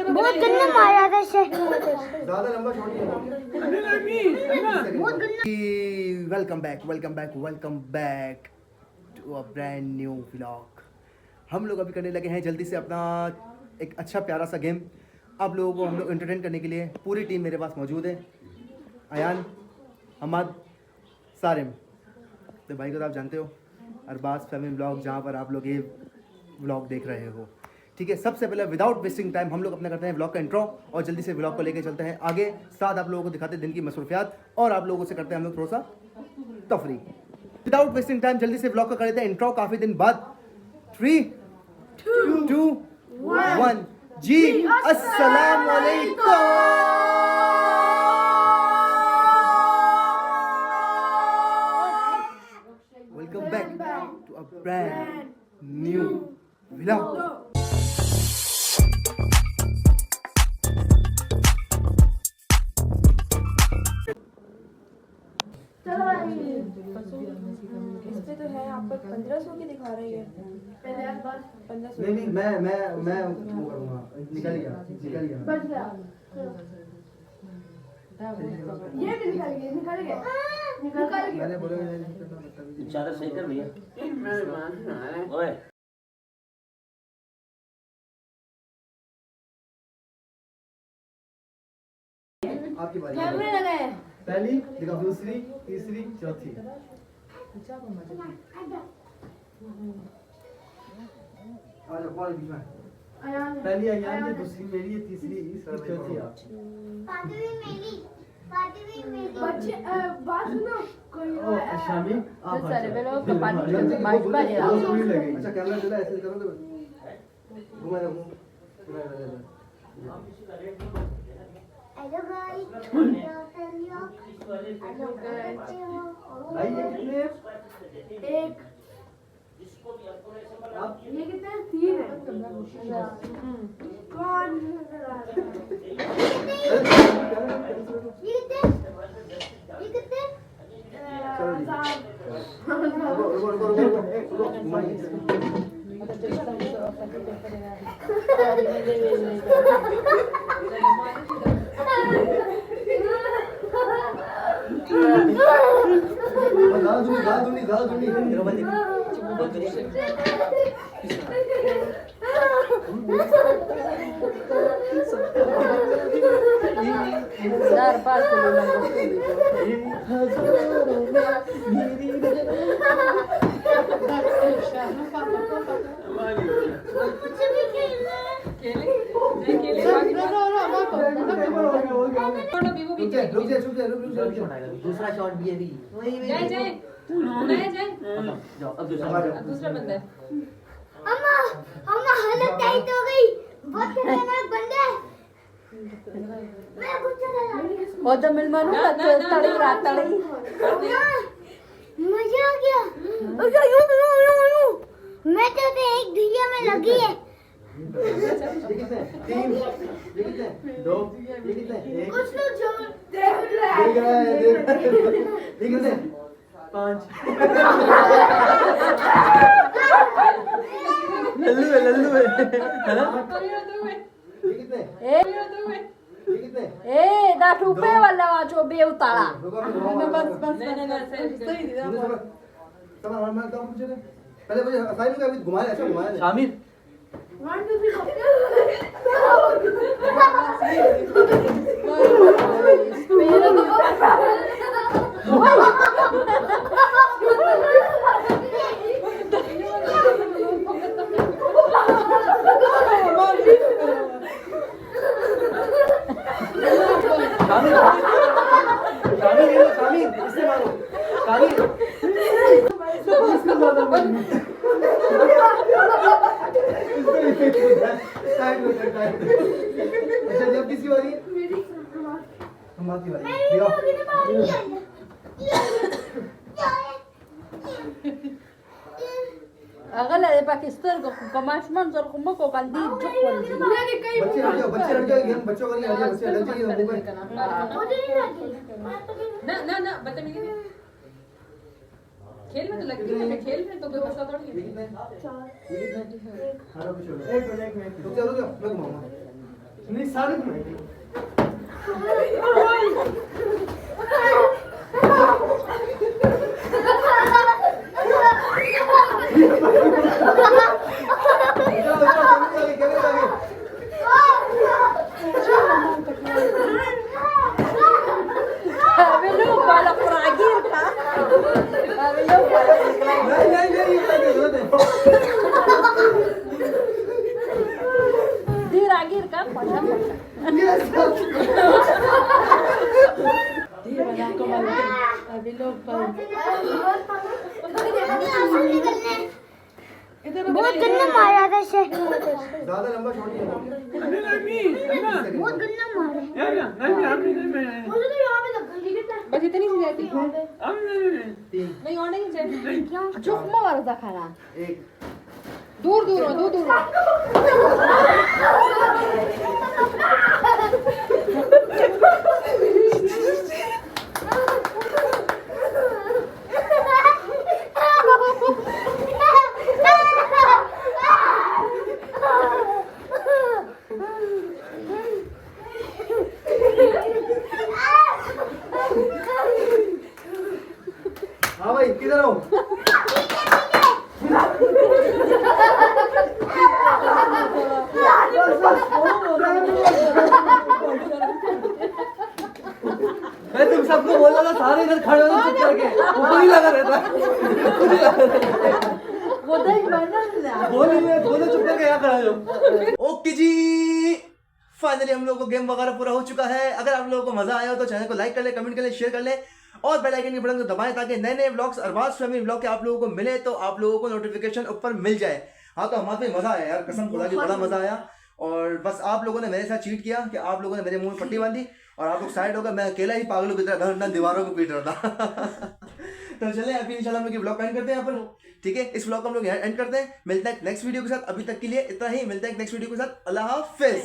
बहुत गंदा मारा था इसे। ज़्यादा लंबा शॉट नहीं। Welcome back to a brand new vlog. हम लोग अभी करने लगे हैं जल्दी से अपना एक अच्छा प्यारा सा गेम। आप लोगों को हम लोग एंटरटेन करने के लिए पूरी टीम मेरे पास मौजूद है। अयान, हमाद, सारिम। तो भाई को तो आप जानते हो, अरबाज फैमिली व्लॉग, जहाँ पर आप लोग ये व्लॉग देख रहे हो। ठीक है, सबसे पहले विदाउट वेस्टिंग टाइम हम लोग अपना करते हैं व्लॉग का इंट्रो और जल्दी से व्लॉग को लेके चलते हैं आगे। साथ आप लोगों को दिखाते हैं दिन की मसरूफियात और आप लोगों से करते हैं हम लोग थोड़ा सा तफरी। विदाउट वेस्टिंग टाइम जल्दी से व्लॉग का कर लेते हैं इंट्रो। काफ़ी दिन बाद 3, 2, 1 जी अस्सलाम वालेकुम। Welcome back to a brand new vlog. इस पे तो है आप पर 1500 की दिखा रही है। पहले आप बस 1500। नहीं मैं वो करूंगा। निकल गया बच गया। ये भी निकल गया। मैंने बोला चादर सही कर भैया। ओए आपकी बारी। कैमरे लगाए। पहली दिखा, दूसरी, तीसरी, चौथी। आ जाओ, कौन बीच में? पहली अयान की, दूसरी मेरी है, तीसरी इसकी, चौथी आपकी। बच्चे बात सुनो कोई ओ शामी आप सारे अच्छा। लोग तो पानी में बाइक पर जा बहुत बुरी लगी। अच्छा कैमरा चला, ऐसे करो तो घुमा दो। हेलो गाइस, भाई ये कितने हैं? एक ये कितने हैं? 3 है। कौन ये कितने चलो जी। रुको। गा दूंगी। चार पाँच दूसरा शॉट भी है। जाए जाओ अब दूसरा बंदा है। अम्मा हालत टाइट हो गई, बहुत खतरनाक बंदा है। मैं कुछ चला और तो मिलमान तड़ी रात तड़ी मजा आ गया। यूं मैं तो एक दुनिया में लगी है। ये कितने? 3, ये कितने? 2, ये कितने? 1, कुछ लोग जो देख देख रहा है। ये कितने? 5। लल्लू है है ना? ये कितने? ये कितने? ए दा टूपे वाला जो बे उतारा बस पहले मुझे फाइल का अभी घुमाया, अच्छा घुमाया शामिर। 1 2 3 मेरा शामिर इससे मारो। शामिर अच्छा जब किसकी बारी है? हमारी बारी। Agala de Pakistan ko kamash man sir ko mako kan di jok wal. बच्चे हट जाओ गेम बच्चों का नहीं हट जाओ बच्चे लग जाएंगे हम पे मुझे नहीं लगी ना ना ना बदतमीजी नहीं। खेल में तो लगती है खेल में तो कोई मसला थोड़ी है। एक मिनट रुक जाओ मैं घुमाऊंगा नहीं सारे घुमाएंगे Belum pala kuragir ka. Belum pala. Di ragir ka pasang pasang. Di wala ko malaki. Belum pala. बहुत गंदा मारा था से ज्यादा लंबा शॉट नहीं बहुत गंदा मारा मुझे तो यहाँ पे लग गई कितना बस इतनी सी रहती है। नहीं और नहीं चाहिए। जुख्मा वाला था खाना। एक दूर दूर हो दूर दूर हो। हाँ भाई किधर हो मैं तुम सबको बोल रहा था सारे इधर खड़े हो चुप करके ऊपर ही लगा रहता वो तो एक बना बोलो चुप करके यहाँ खड़ा हो ओके जी फाइनली हम लोग को गेम वगैरह पूरा हो चुका है। अगर आप लोगों को मजा आया हो तो चैनल को लाइक कर ले, कमेंट कर ले, शेयर कर ले और बेल आइकन के बटन को दबाएं ताकि नए नए व्लॉग्स अरबाज फैमिली व्लॉग के आप लोगों को मिले तो आप लोगों को नोटिफिकेशन ऊपर मिल जाए। हाँ तो हमारे पे मजा आया यार, कसम खुदा की बड़ा मजा आया। और बस आप लोगों ने मेरे साथ चीट किया कि आप लोगों ने मेरे मुंह में पट्टी बांधी और आप लोग साइड हो गए, मैं अकेला ही पागलों की तरह घंटा दीवारों को पीट रहा था। तो चले अभी इंशाल्लाह हम लोग ब्लॉग एंड करते हैं यहाँ पर, ठीक है। इस ब्लॉग को हम लोग यहाँ एंड करते हैं, मिलते हैं नेक्स्ट वीडियो के साथ। अभी तक के लिए इतना ही, मिलते हैं नेक्स्ट वीडियो के साथ। अल्लाह हाफिज।